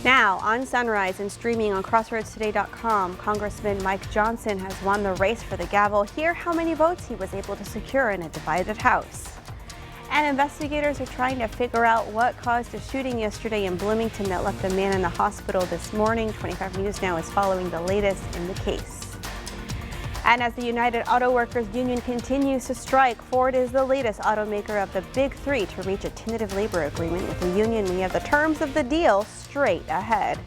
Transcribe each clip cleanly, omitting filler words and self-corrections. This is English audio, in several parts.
Now, on Sunrise and streaming on CrossroadsToday.com, Congressman Mike Johnson has won the race for the gavel. Hear how many votes he was able to secure in a divided House. And investigators are trying to figure out what caused a shooting yesterday in Bloomington that left a man in the hospital this morning. 25 News Now is following the latest in the case. And as the United Auto Workers Union continues to strike, Ford is the latest automaker of the Big Three to reach a tentative labor agreement with the union. We have the terms of the deal straight ahead.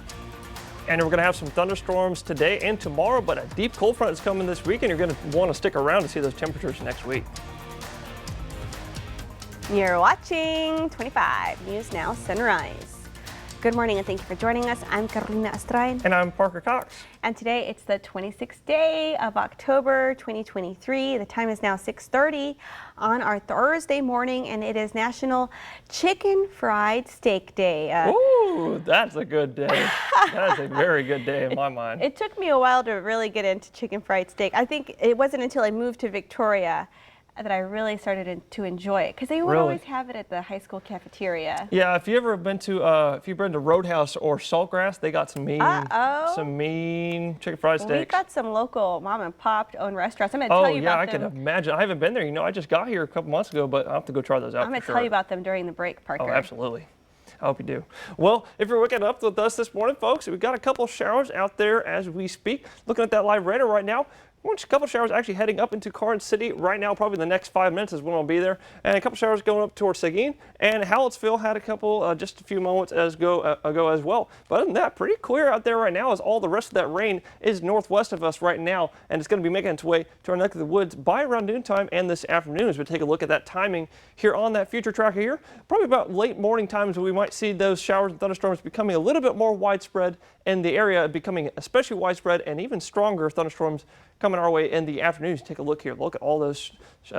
And we're going to have some thunderstorms today and tomorrow, but a deep cold front is coming this week, and you're going to want to stick around to see those temperatures next week. You're watching 25 News Now Sunrise. Good morning and thank you for joining us. I'm Carolina Estrain. And I'm Parker Cox. And today it's the 26th day of October 2023. The time is now 6:30 on our Thursday morning, and it is National Chicken Fried Steak Day. Ooh, that's a good day. That's a very good day in my mind. It took me a while to really get into chicken fried steak. I think it wasn't until I moved to Victoria that I really started to enjoy it, because they would always have it at the high school cafeteria. Yeah, if you've been to Roadhouse or Saltgrass, they got some mean chicken fried steaks. We've got some local mom and pop owned restaurants. I'm going to tell you about them. I can imagine. I haven't been there. I just got here a couple months ago, but I'll have to go try those out. I'm going to tell you about them during the break, Parker. Oh, absolutely. I hope you do. Well, if you're waking up with us this morning, folks, we've got a couple showers out there as we speak. Looking at that live radar right now. A couple showers actually heading up into Karnes City right now. Probably the next 5 minutes is when I'll be there. And a couple showers going up towards Seguin. And Hallettsville had a couple just a few moments ago as well. But other than that, pretty clear out there right now, as all the rest of that rain is northwest of us right now. And it's going to be making its way to our neck of the woods by around noontime and this afternoon as we take a look at that timing here on that future tracker here. Probably about late morning times we might see those showers and thunderstorms becoming a little bit more widespread in the area, becoming especially widespread and even stronger thunderstorms coming our way in the afternoon. Take a look here. Look at all those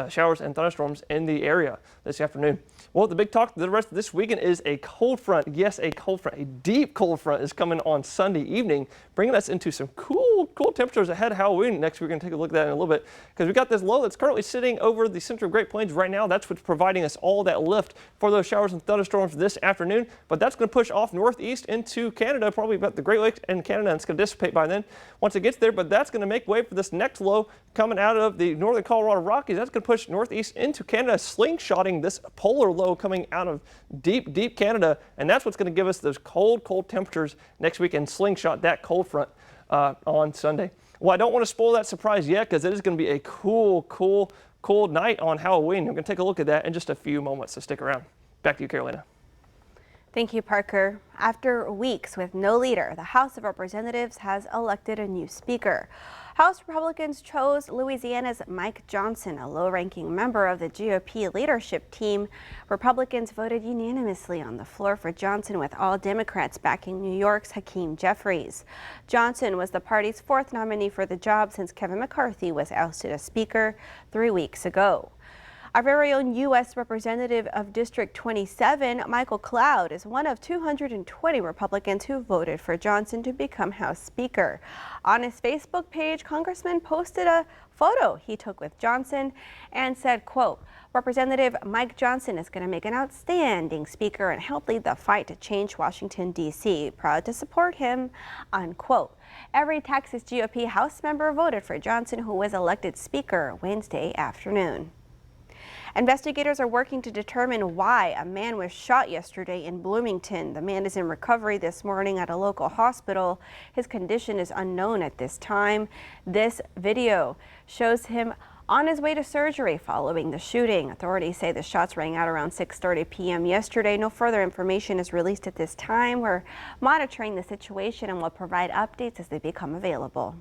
showers and thunderstorms in the area this afternoon. Well, the big talk the rest of this weekend is a cold front. Yes, a cold front. A deep cold front is coming on Sunday evening, bringing us into some cool temperatures ahead of Halloween next week. We're going to take a look at that in a little bit, because we've got this low that's currently sitting over the central Great Plains right now. That's what's providing us all that lift for those showers and thunderstorms this afternoon. But that's going to push off northeast into Canada, probably about the Great Lakes and Canada, and it's going to dissipate by then once it gets there. But that's going to make way for this next low coming out of the northern Colorado Rockies. That's going to push northeast into Canada, slingshotting this polar low coming out of deep Canada. And that's what's going to give us those cold temperatures next week and slingshot that cold front on Sunday. Well, I don't want to spoil that surprise yet, because it is going to be a cool night on Halloween. We're going to take a look at that in just a few moments, so stick around. Back to you, Carolina. Thank you, Parker. After weeks with no leader, the House of Representatives has elected a new speaker. House Republicans chose Louisiana's Mike Johnson, a low-ranking member of the GOP leadership team. Republicans voted unanimously on the floor for Johnson, with all Democrats backing New York's Hakeem Jeffries. Johnson was the party's fourth nominee for the job since Kevin McCarthy was ousted as Speaker 3 weeks ago. Our very own U.S. Representative of District 27, Michael Cloud, is one of 220 Republicans who voted for Johnson to become House Speaker. On his Facebook page, Congressman posted a photo he took with Johnson and said, quote, "Representative Mike Johnson is going to make an outstanding speaker and help lead the fight to change Washington, D.C. Proud to support him," unquote. Every Texas GOP House member voted for Johnson, who was elected Speaker Wednesday afternoon. Investigators are working to determine why a man was shot yesterday in Bloomington. The man is in recovery this morning at a local hospital. His condition is unknown at this time. This video shows him on his way to surgery following the shooting. Authorities say the shots rang out around 6:30 p.m. yesterday. No further information is released at this time. We're monitoring the situation and will provide updates as they become available.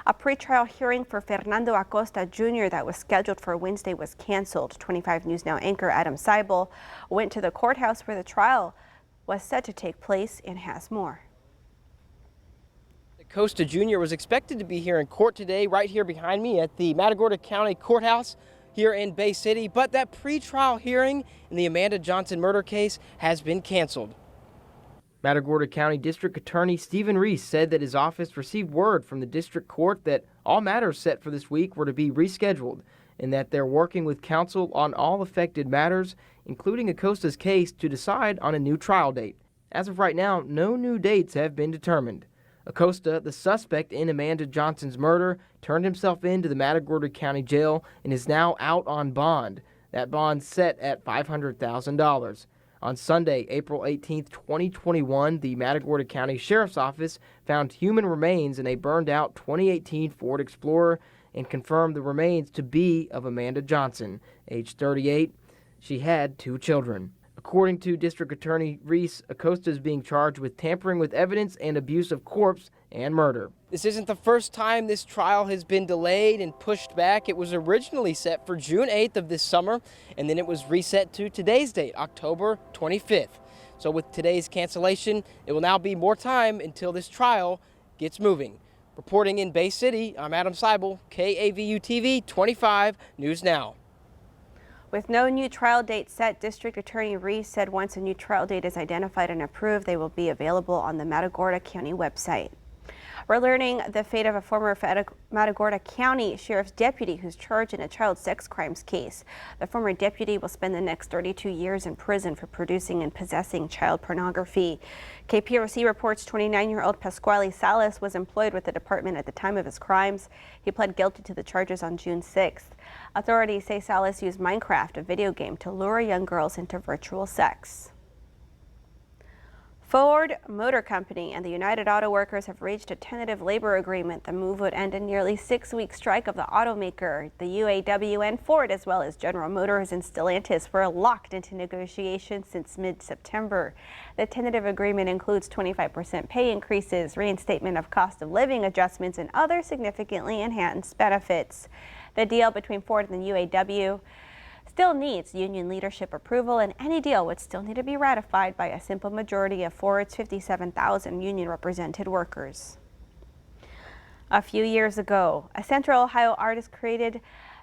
A pretrial hearing for Fernando Acosta Jr. that was scheduled for Wednesday was canceled. 25 News Now anchor Adam Seibel went to the courthouse where the trial was set to take place and has more. Acosta Jr. was expected to be here in court today, right here behind me at the Matagorda County Courthouse here in Bay City, but that pretrial hearing in the Amanda Johnson murder case has been canceled. Matagorda County District Attorney Stephen Reese said that his office received word from the district court that all matters set for this week were to be rescheduled, and that they're working with counsel on all affected matters, including Acosta's case, to decide on a new trial date. As of right now, no new dates have been determined. Acosta, the suspect in Amanda Johnson's murder, turned himself in to the Matagorda County Jail and is now out on bond. That bond set at $500,000. On Sunday, April 18, 2021, the Matagorda County Sheriff's Office found human remains in a burned-out 2018 Ford Explorer and confirmed the remains to be of Amanda Johnson, age 38. She had 2 children. According to District Attorney Reese, Acosta is being charged with tampering with evidence and abuse of corpse and murder. This isn't the first time this trial has been delayed and pushed back. It was originally set for June 8th of this summer, and then it was reset to today's date, October 25th. So with today's cancellation, it will now be more time until this trial gets moving. Reporting in Bay City, I'm Adam Seibel, KAVU TV 25 News Now. With no new trial date set, District Attorney Reese said once a new trial date is identified and approved, they will be available on the Matagorda County website. We're learning the fate of a former Matagorda County Sheriff's deputy who's charged in a child sex crimes case. The former deputy will spend the next 32 years in prison for producing and possessing child pornography. KPRC reports 29-year-old Pasquale Salas was employed with the department at the time of his crimes. He pled guilty to the charges on June 6th. Authorities say Salas used Minecraft, a video game, to lure young girls into virtual sex. Ford Motor Company and the United Auto Workers have reached a tentative labor agreement. The move would end a nearly 6-week strike of the automaker. The UAW and Ford, as well as General Motors and Stellantis, were locked into negotiations since mid-September. The tentative agreement includes 25% pay increases, reinstatement of cost of living adjustments, and other significantly enhanced benefits. The deal between Ford and the UAW still needs union leadership approval, and any deal would still need to be ratified by a simple majority of Ford's 57,000 union-represented workers. A few years ago, a Central Ohio artist created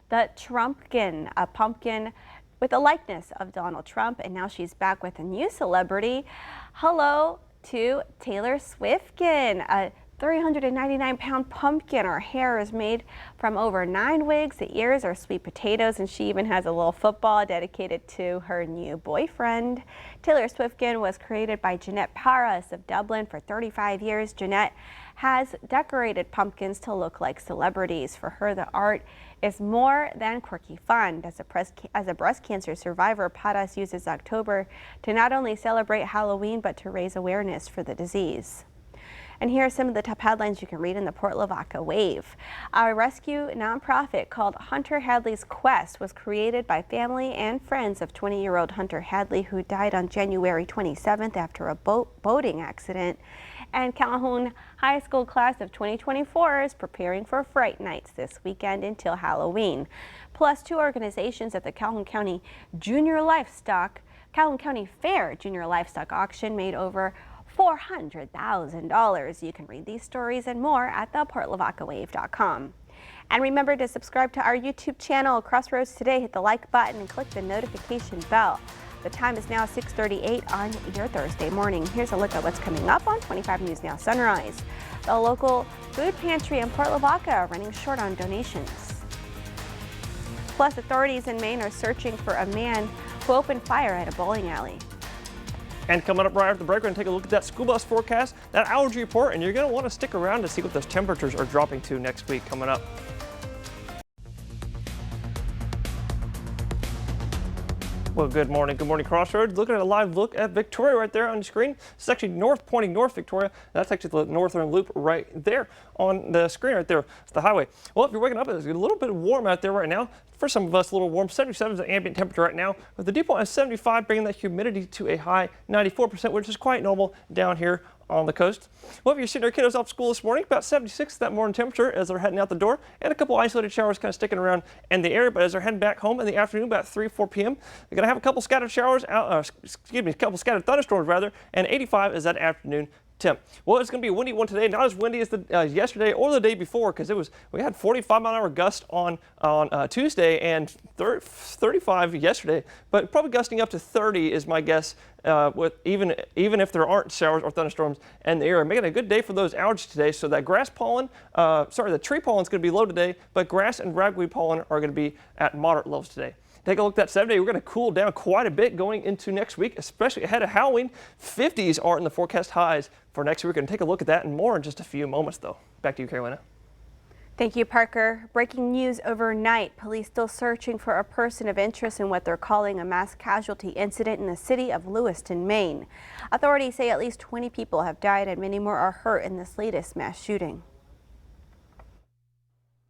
the Trumpkin, a pumpkin with a likeness of Donald Trump, and now she's back with a new celebrity. Hello to Taylor Swiftkin, a 399-pound pumpkin. Her hair is made from over 9 wigs. The ears are sweet potatoes, and she even has a little football dedicated to her new boyfriend. Taylor Swiftkin was created by Jeanette Paras of Dublin for 35 years. Jeanette has decorated pumpkins to look like celebrities. For her, the art is more than quirky fun. As a breast cancer survivor, Paras uses October to not only celebrate Halloween, but to raise awareness for the disease. And here are some of the top headlines you can read in the Port Lavaca Wave. A rescue nonprofit called Hunter Hadley's Quest was created by family and friends of 20-year-old Hunter Hadley, who died on January 27th after a boating accident. And Calhoun High School class of 2024 is preparing for Fright Nights this weekend until Halloween. Plus, 2 organizations at the Calhoun County Fair Junior Livestock Auction made over $400,000. You can read these stories and more at theportlavacawave.com. And remember to subscribe to our YouTube channel, Crossroads Today. Hit the like button and click the notification bell. The time is now 6:38 on your Thursday morning. Here's a look at what's coming up on 25 News Now Sunrise. The local food pantry in Port Lavaca are running short on donations. Plus, authorities in Maine are searching for a man who opened fire at a bowling alley. And coming up right after the break, we're going to take a look at that school bus forecast, that allergy report, and you're going to want to stick around to see what those temperatures are dropping to next week coming up. Well, good morning, Crossroads. Looking at a live look at Victoria right there on the screen. This is actually pointing north Victoria. That's actually the northern loop right there on the screen right there. It's the highway. Well, if you're waking up, it's a little bit warm out there right now. For some of us, a little warm. 77 is the ambient temperature right now, with the dew point at 75, bringing that humidity to a high 94%, which is quite normal down here on the coast. Well, if you're seeing our kiddos off school this morning, about 76 that morning temperature as they're heading out the door, and a couple isolated showers kind of sticking around in the area. But as they're heading back home in the afternoon, about 3-4 p.m., they're going to have a couple scattered showers, a couple scattered thunderstorms rather, and 85 is that afternoon temp. Well, it's going to be a windy one today, not as windy as yesterday or the day before, because we had 45-mile-an-hour gust on Tuesday and 35 yesterday, but probably gusting up to 30 is my guess. With even if there aren't showers or thunderstorms in the area, making a good day for those allergies today. So that the tree pollen is going to be low today, but grass and ragweed pollen are going to be at moderate levels today. Take a look at that 7-day. We're going to cool down quite a bit going into next week, especially ahead of Halloween. 50s are in the forecast highs for next week. We're going to take a look at that and more in just a few moments, though. Back to you, Carolina. Thank you, Parker. Breaking news overnight. Police still searching for a person of interest in what they're calling a mass casualty incident in the city of Lewiston, Maine. Authorities say at least 20 people have died and many more are hurt in this latest mass shooting.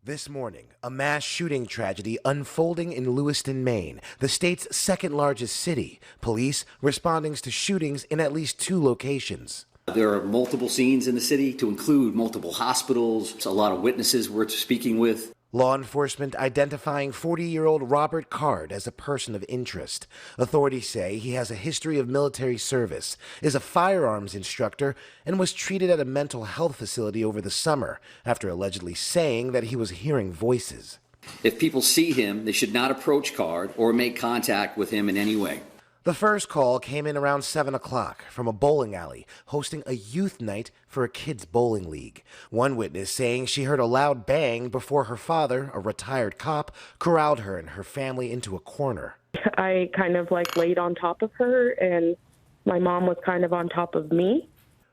This morning, a mass shooting tragedy unfolding in Lewiston, Maine, the state's second largest city. Police responding to shootings in at least 2 locations. There are multiple scenes in the city to include multiple hospitals, a lot of witnesses we're speaking with. Law enforcement identifying 40-year-old Robert Card as a person of interest. Authorities say he has a history of military service, is a firearms instructor, and was treated at a mental health facility over the summer after allegedly saying that he was hearing voices. If people see him, they should not approach Card or make contact with him in any way. The first call came in around 7 o'clock from a bowling alley hosting a youth night for a kids' bowling league. One witness saying she heard a loud bang before her father, a retired cop, corralled her and her family into a corner. I kind of laid on top of her, and my mom was kind of on top of me.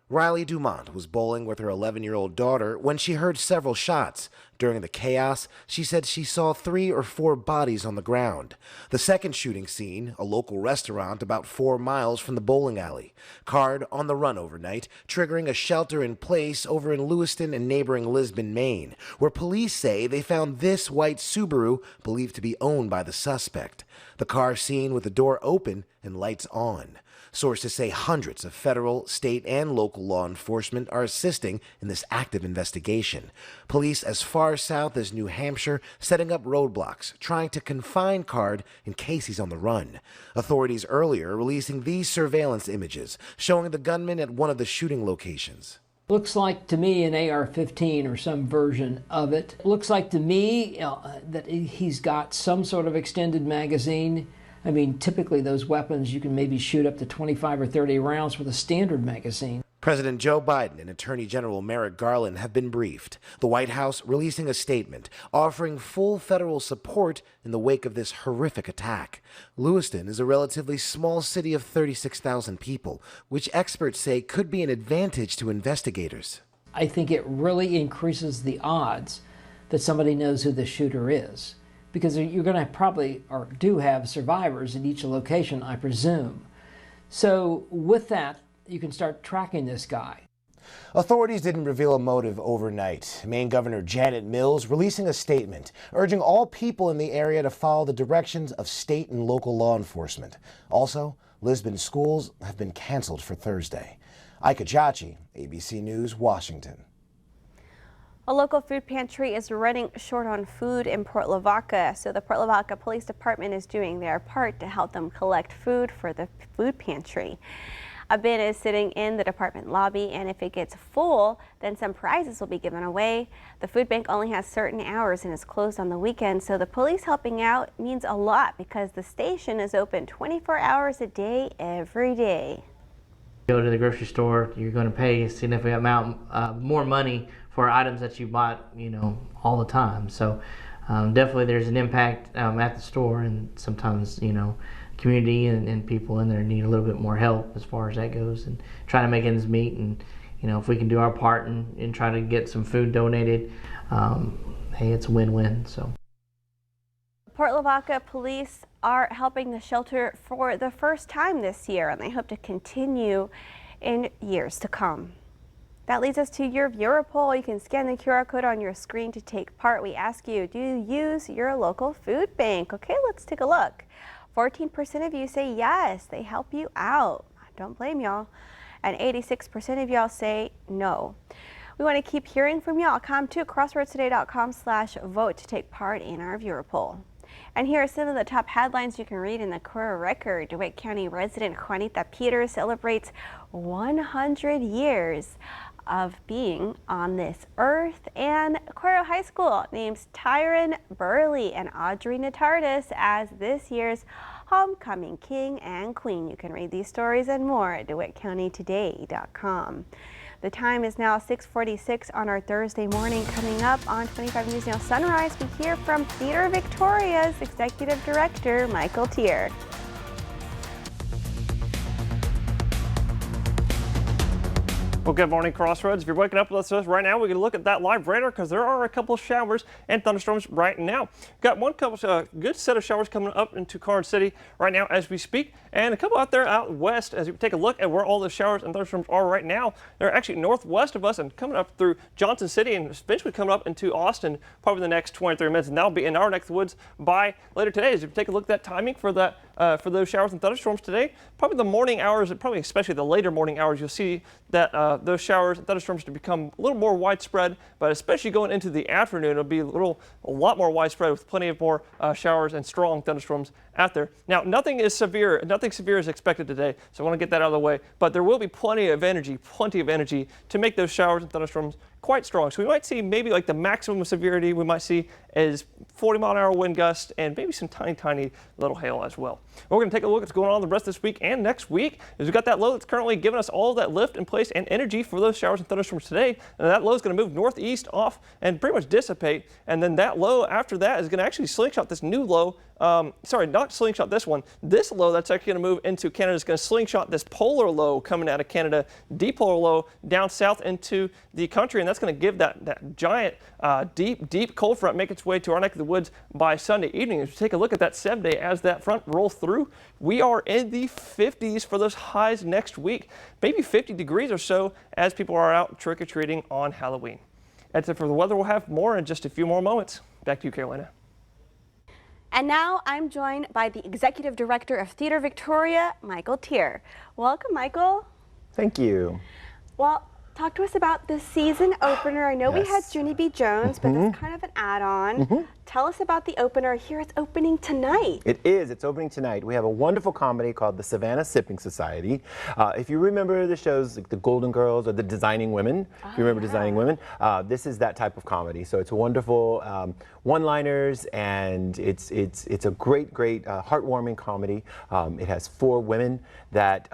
Riley Dumont was bowling with her 11-year-old daughter when she heard several shots. During the chaos, she said she saw 3 or 4 bodies on the ground. The second shooting scene, a local restaurant about 4 miles from the bowling alley. Card on the run overnight, triggering a shelter in place over in Lewiston and neighboring Lisbon, Maine, where police say they found this white Subaru believed to be owned by the suspect. The car seen with the door open and lights on. Sources say hundreds of federal, state, and local law enforcement are assisting in this active investigation. Police as far south as New Hampshire setting up roadblocks, trying to confine Card in case he's on the run. Authorities earlier releasing these surveillance images showing the gunman at one of the shooting locations. Looks like to me an AR-15 or some version of it. Looks like to me that he's got some sort of extended magazine. I mean, typically those weapons, you can maybe shoot up to 25 or 30 rounds with a standard magazine. President Joe Biden and Attorney General Merrick Garland have been briefed. The White House releasing a statement offering full federal support in the wake of this horrific attack. Lewiston is a relatively small city of 36,000 people, which experts say could be an advantage to investigators. I think it really increases the odds that somebody knows who the shooter is, because you're going to probably, or do have, survivors in each location, I presume. So with that, you can start tracking this guy. Authorities didn't reveal a motive overnight. Maine Governor Janet Mills releasing a statement urging all people in the area to follow the directions of state and local law enforcement. Also, Lisbon schools have been canceled for Thursday. Ika Jachi, ABC News, Washington. A local food pantry is running short on food in Port Lavaca, so the Port Lavaca Police Department is doing their part to help them collect food for the food pantry. A bin is sitting in the department lobby, and if it gets full, then some prizes will be given away. The food bank only has certain hours and is closed on the weekend, so the police helping out means a lot because the station is open 24 hours a day, every day. Go to the grocery store, you're going to pay a significant amount more money for items that you bought, all the time. So definitely there's an impact at the store, and sometimes, community and people in there need a little bit more help as far as that goes, and trying to make ends meet. And if we can do our part and try to get some food donated, hey, it's a win-win. So Port Lavaca police are helping the shelter for the first time this year, and they hope to continue in years to come. That leads us to your viewer poll. You can scan the QR code on your screen to take part. We ask you, do you use your local food bank? Okay, let's take a look. 14% of you say yes, they help you out. I don't blame y'all. And 86% of y'all say no. We want to keep hearing from y'all. Come to crossroadstoday.com/vote to take part in our viewer poll. And here are some of the top headlines you can read in the Courier Record. DeWitt County resident Juanita Peters celebrates 100 years of being on this earth, and Cuero High School names Tyron Burley and Audrey Natardis as this year's homecoming king and queen. You can read these stories and more at DeWittCountyToday.com. The time is now 6:46 on our Thursday morning. Coming up on 25 News Now Sunrise, we hear from Theater Victoria's Executive Director, Michael Tier. Well, good morning, Crossroads. If you're waking up with us right now, we're going to look at that live radar because there are a couple of showers and thunderstorms right now. We've got one good set of showers coming up into Karnes City right now as we speak, and a couple out there out west. As we take a look at where all the showers and thunderstorms are right now, they're actually northwest of us and coming up through Johnson City and eventually coming up into Austin probably the next 23 minutes, and that'll be in our neck of the woods by later today. As you take a look at that timing for that for those showers and thunderstorms today, probably the morning hours, probably especially the later morning hours, you'll see that those showers and thunderstorms to become a little more widespread, but especially going into the afternoon, it'll be a lot more widespread with plenty of more showers and strong thunderstorms out there. Now, nothing severe is expected today, so I want to get that out of the way, but there will be plenty of energy to make those showers and thunderstorms quite strong. So we might see maybe like the maximum severity we might see is 40-mile-an-hour wind gust and maybe some tiny little hail as well. We're going to take a look at what's going on the rest of this week and next week. We've got that low that's currently giving us all that lift in place and energy for those showers and thunderstorms today. And that low is going to move northeast off and pretty much dissipate. And then that low after that is going to actually slingshot this new low. Sorry, not slingshot this one. This low that's actually going to move into Canada is going to slingshot this polar low coming out of Canada, dipolar low down south into the country, and that's going to give that giant, deep cold front make its way to our neck of the woods by Sunday evening. As we take a look at that 7-day as that front rolls through, we are in the 50s for those highs next week, maybe 50 degrees or so as people are out trick-or-treating on Halloween. That's it for the weather. We'll have more in just a few more moments. Back to you, Carolina. And now I'm joined by the Executive Director of Theater Victoria, Michael Tier. Welcome, Michael. Thank you. Well, talk to us about the season opener. I know we had Yes. Junie B. Jones, but that's kind of an add-on. Tell us about the opener. Here it's opening tonight. It is. It's opening tonight. We have a wonderful comedy called The Savannah Sipping Society. If you remember the shows like The Golden Girls or The Designing Women, if you remember Designing Women, this is that type of comedy. So it's wonderful one-liners, and it's a great heartwarming comedy. It has 4 women that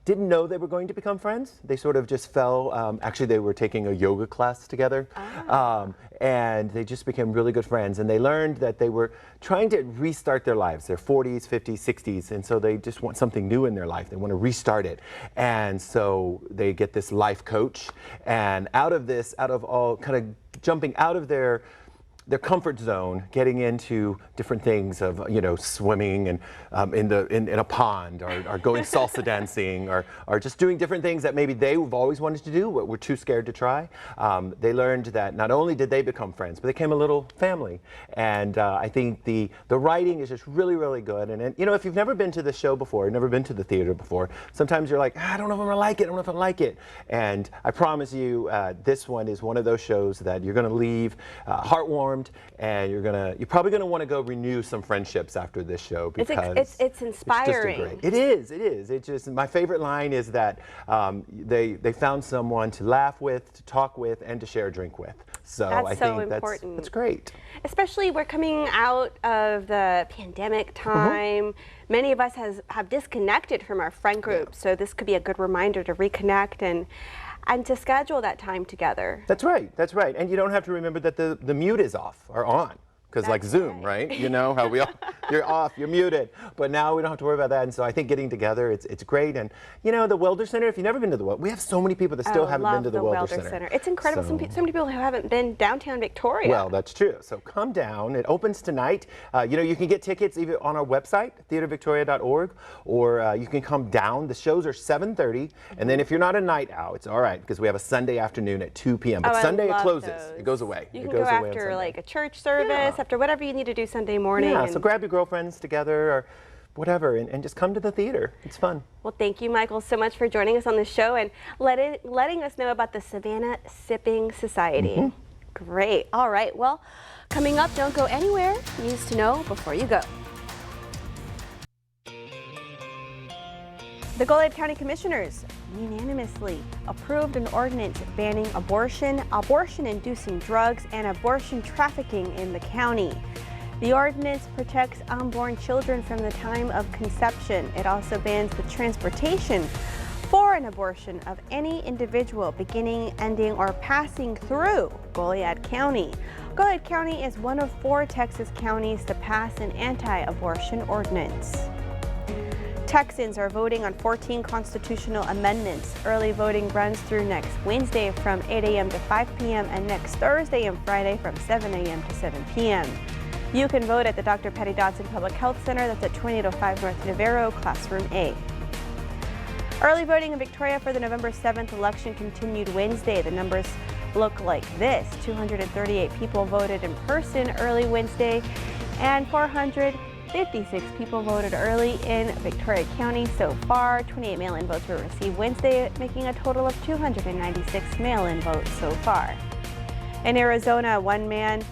didn't know they were going to become friends. They sort of just fell. Actually, they were taking a yoga class together, and they just became really good friends. And they learned that they were trying to restart their lives. They're 40s, 50s, 60s, and so they just want something new in their life. They want to restart it. And so they get this life coach, and out of all kind of jumping out of their comfort zone, getting into different things of, swimming and in a pond, or going salsa dancing, or just doing different things that maybe they've always wanted to do but were too scared to try. They learned that not only did they become friends, but they became a little family. And I think the writing is just really good. And if you've never been to the show before, never been to the theater before, sometimes you're like, I don't know if I'm gonna like it. I don't know if I like it. And I promise you, this one is one of those shows that you're gonna leave heartwarmed, and you're probably gonna want to go renew some friendships after this show, because it's inspiring. It's just it is. It's just, my favorite line is that they found someone to laugh with, to talk with, and to share a drink with. So I think that's great. Especially we're coming out of the pandemic time. Many of us have disconnected from our friend group, so this could be a good reminder to reconnect and to schedule that time together. That's right. And you don't have to remember that the mute is off or on. Because like Zoom, right? You know how you're off, you're muted. But now we don't have to worry about that. And so I think getting together, it's great. And the Welder Center, if you've never been to the Welder, we have so many people that still haven't been to the Welder Center. It's incredible. So many people who haven't been downtown Victoria. Well, that's true. So come down. It opens tonight. You can get tickets either on our website, theatervictoria.org, or you can come down. The shows are 7:30. And then if you're not a night owl, it's all right, because we have a Sunday afternoon at 2 p.m. But Sunday it closes. It goes away. You can go after like a church service, after whatever you need to do Sunday morning. Yeah, so grab your girlfriends together or whatever, and just come to the theater. It's fun. Well, thank you, Michael, so much for joining us on the show and letting us know about the Savannah Sipping Society. Great. All right. Well, coming up, don't go anywhere. News to know before you go. The Goliad County Commissioners unanimously approved an ordinance banning abortion, abortion-inducing drugs, and abortion trafficking in the county. The ordinance protects unborn children from the time of conception. It also bans the transportation for an abortion of any individual beginning, ending, or passing through Goliad County. Goliad County is one of 4 Texas counties to pass an anti-abortion ordinance. Texans are voting on 14 constitutional amendments. Early voting runs through next Wednesday from 8 a.m. to 5 p.m. and next Thursday and Friday from 7 a.m. to 7 p.m. You can vote at the Dr. Patty Dodson Public Health Center. That's at 2805 North Navarro, Classroom A. Early voting in Victoria for the November 7th election continued Wednesday. The numbers look like this. 238 people voted in person early Wednesday, and 456 people voted early in Victoria County so far. 28 mail-in votes were received Wednesday, making a total of 296 mail-in votes so far. In Arizona, one man's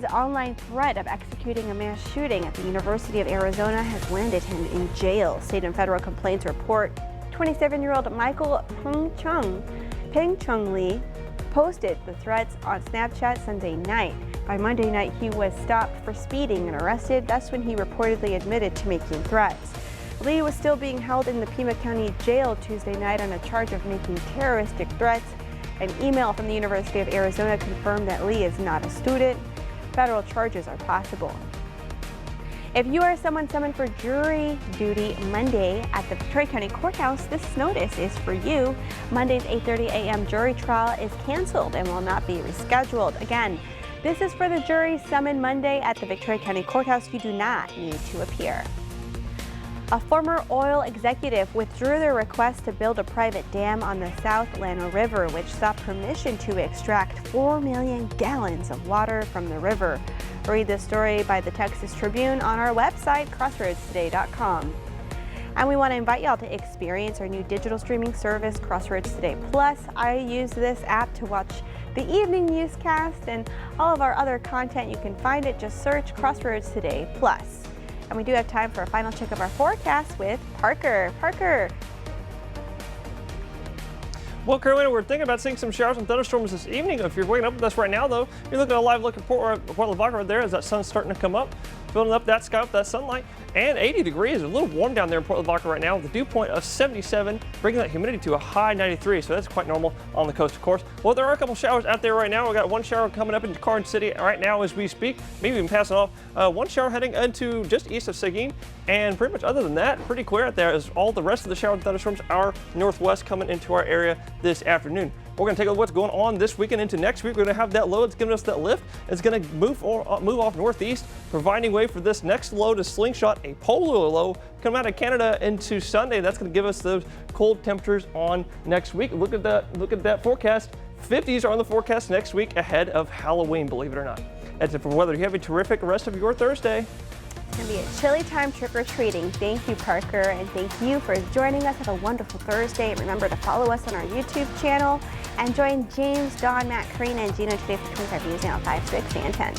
online threat of executing a mass shooting at the University of Arizona has landed him in jail. State and federal complaints report 27-year-old Michael Peng Chung Lee posted the threats on Snapchat Sunday night. By Monday night, he was stopped for speeding and arrested. That's when he reportedly admitted to making threats. Lee was still being held in the Pima County Jail Tuesday night on a charge of making terroristic threats. An email from the University of Arizona confirmed that Lee is not a student. Federal charges are possible. If you are someone summoned for jury duty Monday at the Victoria County Courthouse, this notice is for you. Monday's 8:30 a.m. jury trial is canceled and will not be rescheduled. Again, this is for the jury summoned Monday at the Victoria County Courthouse. You do not need to appear. A former oil executive withdrew their request to build a private dam on the South Llano River, which sought permission to extract 4 million gallons of water from the river. Read this story by the Texas Tribune on our website, crossroadstoday.com. And we want to invite y'all to experience our new digital streaming service, Crossroads Today Plus. I use this app to watch the evening newscast and all of our other content. You can find it, just search Crossroads Today Plus. And we do have time for a final check of our forecast with Parker. Parker. Well, Carolina, we're thinking about seeing some showers and thunderstorms this evening. If you're waking up with us right now, though, you're looking at a live look at Port Lavaca right there as that sun's starting to come up, filling up that sky with that sunlight. And 80 degrees, a little warm down there in Port Lavaca right now with a dew point of 77, bringing that humidity to a high 93. So that's quite normal on the coast, of course. Well, there are a couple showers out there right now. We got one shower coming up in Carson City right now as we speak. Maybe even passing off. One shower heading into just east of Seguin. And pretty much other than that, pretty clear out there as all the rest of the showers and thunderstorms are northwest coming into our area this afternoon. We're going to take a look at what's going on this weekend into next week. We're going to have that low that's giving us that lift. It's going to move off northeast, providing way for this next low to slingshot a polar low coming out of Canada into Sunday. That's going to give us those cold temperatures on next week. Look at that forecast. 50s are on the forecast next week ahead of Halloween, believe it or not. That's it for weather. You have a terrific rest of your Thursday. It's going to be a chilly time trick-or-treating. Thank you, Parker, and thank you for joining us. Have a wonderful Thursday. And remember to follow us on our YouTube channel and join James, Dawn, Matt, Karina, and Gina today for 25 News now at 5, 6, and 10.